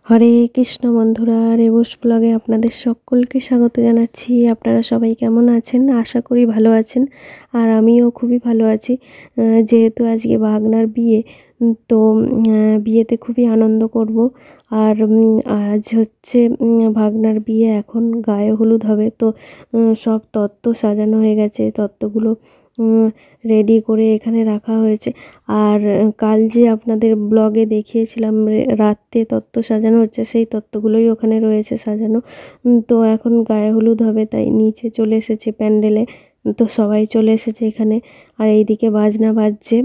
হরে কৃষ্ণ বন্ধুরা, রেবস ব্লগে আপনাদের সকলকে স্বাগত জানাচ্ছি। আপনারা সবাই কেমন আছেন? আশা করি ভালো আছেন। আর আমিও খুবই ভালো আছি। যেহেতু আজকে ভাগনার বিয়ে, তো বিয়েতে খুবই আনন্দ করব। আর আজ হচ্ছে ভাগনার বিয়ে, এখন গায়ে হলুদ হবে। তো সব তত্ত্ব সাজানো হয়ে গেছে, তত্ত্বগুলো রেডি করে এখানে রাখা হয়েছে। আর কাল যে আপনাদের ব্লগে দেখিয়েছিলাম রাত্রে তত্ত্ব সাজানো হচ্ছে, সেই তত্ত্বগুলোই ওখানে রয়েছে সাজানো। তো এখন গায়ে হলুদ হবে, তাই নিচে চলে এসেছে প্যান্ডেলে। তো সবাই চলে এসেছে এখানে। আর এইদিকে বাজনা বাজছে।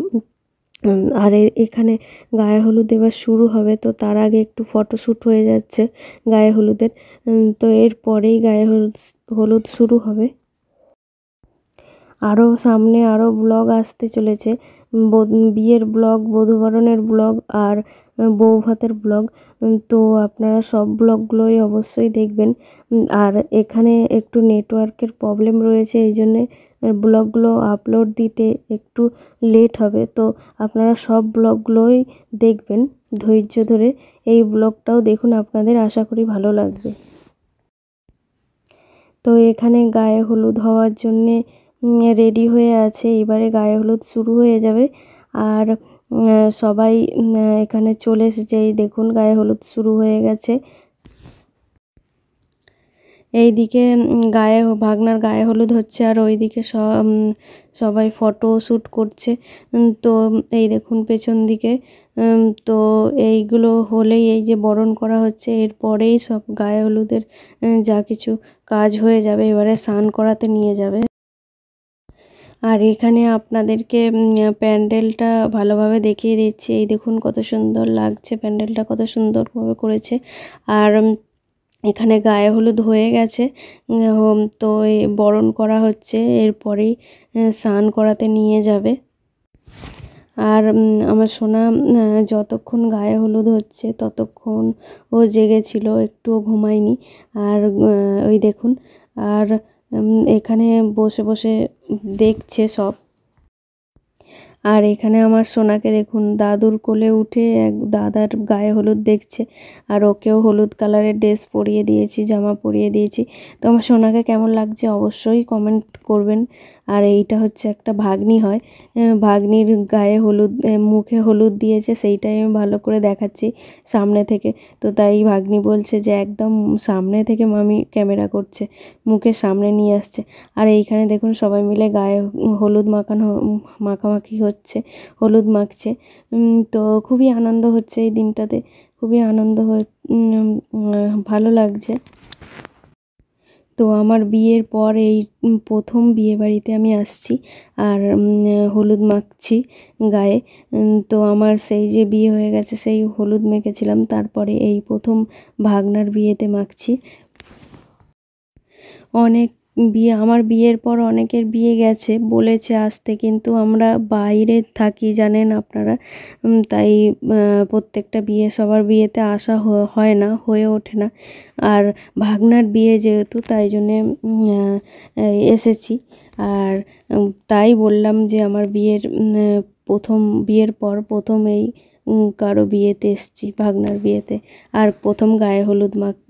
আর এখানে গায়ে হলুদ এবার শুরু হবে। তো তার আগে একটু ফটোশ্যুট হয়ে যাচ্ছে গায়ে হলুদের। তো এরপরেই গায়ে হলুদ হলুদ শুরু হবে। আরও সামনে আরও ব্লগ আসতে চলেছে, বিয়ের ব্লগ, বধূবরণের ব্লগ আর বউ ভাতের ব্লগ। তো আপনারা সব ব্লগগুলোই অবশ্যই দেখবেন। আর এখানে একটু নেটওয়ার্কের প্রবলেম রয়েছে, এই জন্যে ব্লগগুলো আপলোড দিতে একটু লেট হবে। তো আপনারা সব ব্লগগুলোই দেখবেন ধৈর্য ধরে। এই ব্লগটাও দেখুন, আপনাদের আশা করি ভালো লাগবে। তো এখানে গায়ে হলুদ হওয়ার জন্যে রেডি হয়ে আছে, এবারে গায়ে হলুদ শুরু হয়ে যাবে। আর সবাই এখানে চলে এসেছে, এই দেখুন গায়ে হলুদ শুরু হয়ে গেছে। এইদিকে ভাগনার গায়ে হলুদ হচ্ছে, আর ওইদিকে সবাই ফটো শ্যুট করছে। তো এই দেখুন পেছন দিকে। তো এইগুলো হলেই, এই যে বরণ করা হচ্ছে, এরপরেই সব গায়ে হলুদের যা কিছু কাজ হয়ে যাবে, এবারে স্নান করাতে নিয়ে যাবে। আর এখানে আপনাদেরকে প্যান্ডেলটা ভালোভাবে দেখিয়ে দিচ্ছি। এই দেখুন কত সুন্দর লাগছে, প্যান্ডেলটা কত সুন্দরভাবে করেছে। আর এখানে গায়ে হলুদ হয়ে গেছে, তো বরণ করা হচ্ছে, এরপরেই স্নান করাতে নিয়ে যাবে। আর আমার সোনা যতক্ষণ গায়ে হলুদ হচ্ছে ততক্ষণ ও জেগেছিল, একটুও ঘুমায়নি। আর ওই দেখুন, আর এখানে বসে বসে দেখছে সব। আর এখানে আমার সোনাকে দেখুন, দাদুর কোলে উঠে দাদার গায়ে হলুদ দেখছে। আর ওকেও হলুদ কালারের ড্রেস পরিয়ে দিয়েছি, জামা পরিয়ে দিয়েছি। তো আমার সোনাকে কেমন লাগছে অবশ্যই কমেন্ট করবেন। আর এইটা হচ্ছে একটা ভাগ্নি হয়, ভাগ্নির গায়ে হলুদ, মুখে হলুদ দিয়েছে, সেইটাই আমি ভালো করে দেখাচ্ছি সামনে থেকে। তো তাই ভাগ্নি বলছে যে একদম সামনে থেকে মামি ক্যামেরা করছে, মুখের সামনে নিয়ে আসছে। আর এইখানে দেখুন সবাই মিলে গায়ে হলুদ মাখামাখি হচ্ছে, হলুদ মাখছে। তো খুবই আনন্দ হচ্ছে এই দিনটাতে, খুবই আনন্দ ভালো লাগছে। তো আমার বিয়ের পর এই প্রথম বিয়ে বাড়িতে আমি আসছি, আর হলুদ মাখছি গায়ে। তো আমার সেই যে বিয়ে হয়ে গেছে, সেই হলুদ মেখেছিলাম, তারপরে এই প্রথম ভাগনার বিয়েতে মাখছি। অনেক আমার বিয়ের পর অনেকের বিয়ে গেছে, বলেছে আসতে, কিন্তু আমরা বাইরে থাকি জানেন আপনারা। তাই প্রত্যেকটা বিয়ে, সবার বিয়েতে আসা হয় না, হয়ে ওঠে না। আর ভাগনার বিয়ে যেহেতু, তাই জন্যে এসেছি। আর তাই বললাম যে আমার বিয়ের পর প্রথম এই কারো বিয়েতে এসেছি, ভাগনার বিয়েতে। আর প্রথম গায়ে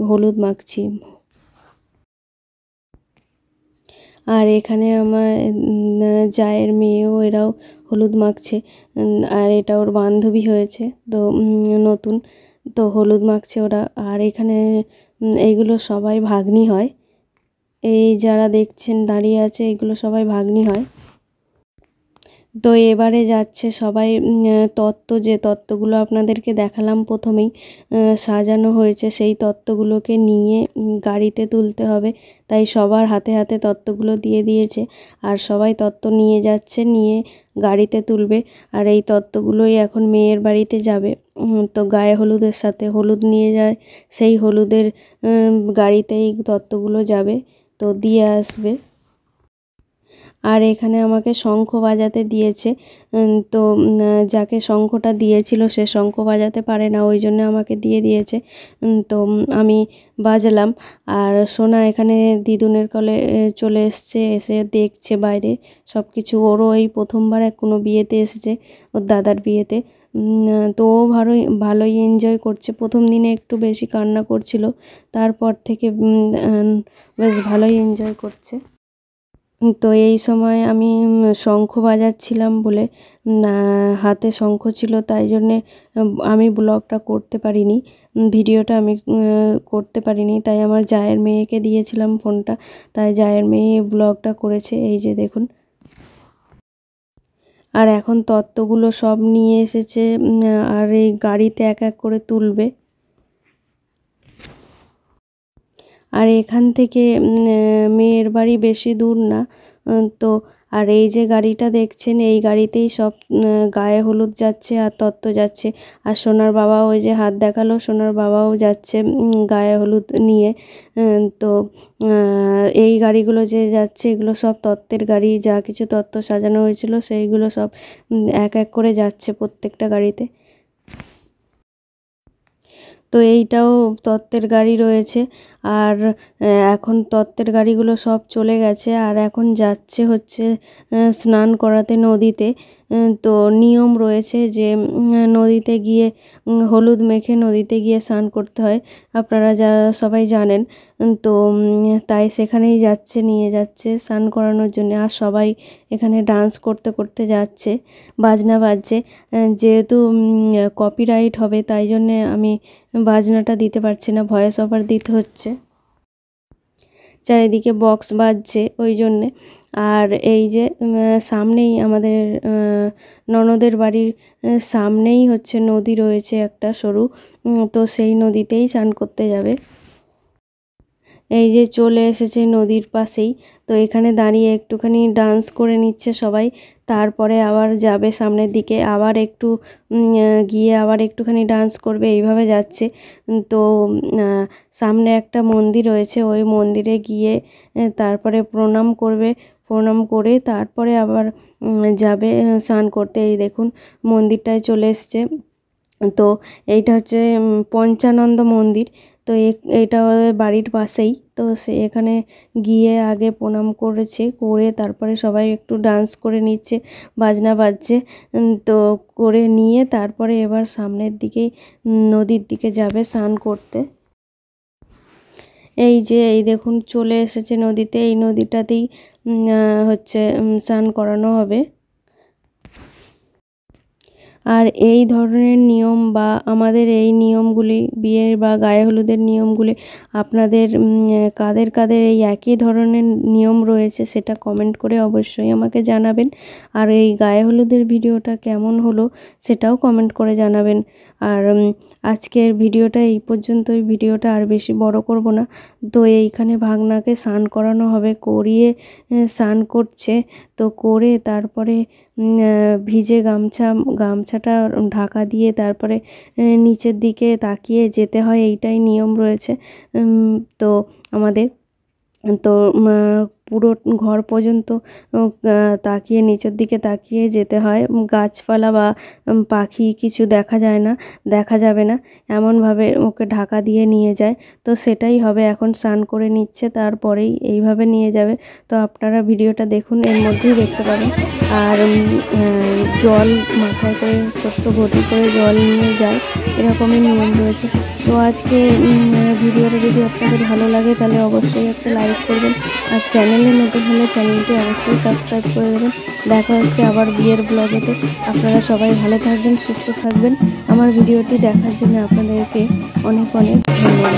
হলুদ মাখছি। আর এখানে আমার জায়ের মেয়েও, এরাও হলুদ মাখছে। আর এটা ওর বান্ধবী হয়েছে, তো নতুন, তো হলুদ মাখছে ওরা। আর এখানে এইগুলো সবাই ভাগ্নি হয়, এই যারা দেখছেন দাঁড়িয়ে আছে, এগুলো সবাই ভাগ্নি হয়। তো এবারে যাচ্ছে সবাই যে তত্ত্বগুলো আপনাদেরকে দেখালাম প্রথমেই, সাজানো হয়েছে, সেই তত্ত্বগুলোকে নিয়ে গাড়িতে তুলতে হবে। তাই সবার হাতে হাতে তত্ত্বগুলো দিয়ে দিয়েছে, আর সবাই তত্ত্ব নিয়ে যাচ্ছে, নিয়ে গাড়িতে তুলবে। আর এই তত্ত্বগুলোই এখন মেয়ের বাড়িতে যাবে। তো গায়ে হলুদের সাথে হলুদ নিয়ে যায়, সেই হলুদের গাড়িতেই তত্ত্বগুলো যাবে, তো দিয়ে আসবে। আর এখানে আমাকে শঙ্খ বাজাতে দিয়েছে। তো যাকে শঙ্খটা দিয়েছিল সে শঙ্খ বাজাতে পারে না, ওই জন্য আমাকে দিয়ে দিয়েছে। তো আমি বাজালাম। আর সোনা এখানে দিদুনের কোলে চলে এসছে, এসে দেখছে বাইরে সব কিছু। ওরও এই প্রথমবার কোনো বিয়েতে এসেছে, ওর দাদার বিয়েতে। তো ও ভালোই এনজয় করছে। প্রথম দিনে একটু বেশি কান্না করছিল, তারপর থেকে বেশ ভালোই এনজয় করছে। তো এই সময় আমি শঙ্খ বাজাচ্ছিলাম বলে হাতে শঙ্খ ছিল, তাই জন্যে আমি ব্লগটা করতে পারিনি, ভিডিওটা আমি করতে পারিনি। তাই আমার জায়ের মেয়েকে দিয়েছিলাম ফোনটা, তাই জায়ের মেয়ে ব্লগটা করেছে। এই যে দেখুন। আর এখন তত্ত্বগুলো সব নিয়ে এসেছে, আর এই গাড়িতে এক এক করে তুলবে। আর এখান থেকে মেয়ের বাড়ি বেশি দূর না। তো আর এই যে গাড়িটা দেখছেন, এই গাড়িতেই সব গায়ে হলুদ যাচ্ছে আর তত্ত্ব যাচ্ছে। আর সোনার বাবা ওই যে হাত দেখালো, সোনার বাবাও যাচ্ছে গায়ে হলুদ নিয়ে। তো এই গাড়িগুলো যে যাচ্ছে এগুলো সব তত্ত্বের গাড়ি, যা কিছু তত্ত্ব সাজানো হয়েছিল সেইগুলো সব এক এক করে যাচ্ছে প্রত্যেকটা গাড়িতে। তো এইটাও তত্ত্বের গাড়ি রয়েছে। আর এখন তত্ত্বের গাড়িগুলো সব চলে গেছে, আর এখন যাচ্ছে হচ্ছে স্নান করাতে নদীতে। তো নিয়ম রয়েছে যে নদীতে গিয়ে হলুদ মেখে নদীতে গিয়ে স্নান করতে হয়, আপনারা যা সবাই জানেন। তো তাই সেখানেই যাচ্ছে, নিয়ে যাচ্ছে স্নান করানোর জন্য। আর সবাই এখানে ডান্স করতে করতে যাচ্ছে, বাজনা বাজছে। যেহেতু কপিরাইট হবে তাই জন্যে আমি বাজনাটা দিতে পারছি না, ভয়েস ওভার দিতে হচ্ছে। চারিদিকে বক্স বাজছে ওই জন্যে। আর এই যে সামনেই আমাদের ননদের বাড়ির সামনেই হচ্ছে নদী রয়েছে একটা সরু, তো সেই নদীতেই স্নান করতে যাবে। এই যে চলে এসেছে নদীর পাশেই। তো এখানে দাঁড়িয়ে একটুখানি ডান্স করে নিচ্ছে সবাই, তারপরে আবার যাবে সামনের দিকে, আবার একটু গিয়ে আবার একটুখানি ডান্স করবে, এইভাবে যাচ্ছে। তো সামনে একটা মন্দির রয়েছে, ওই মন্দিরে গিয়ে তারপরে প্রণাম করবে, প্রণাম করে তারপরে আবার যাবে স্নান করতে। এই দেখুন মন্দিরটায় চলে এসছে। তো এইটা হচ্ছে পঞ্চানন্দ মন্দির। তো এটা বাড়ির পাশেই। তো সে এখানে গিয়ে আগে প্রণাম করেছে, করে তারপরে সবাই একটু ডান্স করে নিচ্ছে, বাজনা বাজছে। তো করে নিয়ে তারপরে এবার সামনের দিকেই নদীর দিকে যাবে স্নান করতে। এই যে এই দেখুন চলে এসেছে নদীতে, এই নদীটাতেই হচ্ছে স্নান করানো হবে। আর এই ধরনের নিয়ম বা আমাদের এই নিয়মগুলি, বিয়ের বা গায়ে হলুদের নিয়মগুলি আপনাদের কাদের কাদের এই একই ধরনের নিয়ম রয়েছে সেটা কমেন্ট করে অবশ্যই আমাকে জানাবেন। আর এই গায়ে হলুদের ভিডিওটা কেমন হলো সেটাও কমেন্ট করে জানাবেন। আর আজকের ভিডিওটা এই পর্যন্তই, ভিডিওটা আর বেশি বড় করব না। তো এইখানে ভাগনাকে স্নান করানো হবে, করিয়ে স্নান করছে। তো করে তারপরে ভিজে গামছাটা ঢাকা দিয়ে তারপরে নিচের দিকে তাকিয়ে যেতে হয়, এইটাই নিয়ম রয়েছে। তো আমাদের তো পুরো ঘর পর্যন্ত তাকিয়ে নিচের দিকে তাকিয়ে যেতে হয়। গাছপালা বা পাখি কিছু দেখা যায় না, দেখা যাবে না, এমনভাবে ওকে ঢাকা দিয়ে নিয়ে যায়। তো সেটাই হবে, এখন স্নান করে নিচ্ছে তারপরেই এইভাবে নিয়ে যাবে। তো আপনারা ভিডিওটা দেখুন, এর মধ্যেই দেখতে পাবেন। আর জল মাথায় করে ছোট্ট ঘটি করে জল নিয়ে যায়, এরকমই নিয়ম রয়েছে। তো আজকে ভিডিওটা যদি আপনাদের ভালো লাগে তাহলে অবশ্যই একটা লাইক করবেন, আর চ্যানেলে নতুন হলে চ্যানেলটি অবশ্যই সাবস্ক্রাইব করে দেবেন। দেখা হচ্ছে আবার বিয়ের ব্লগেতে। আপনারা সবাই ভালো থাকবেন, সুস্থ থাকবেন। আমার ভিডিওটি দেখার জন্য আপনাদেরকে অনেক অনেক ধন্যবাদ।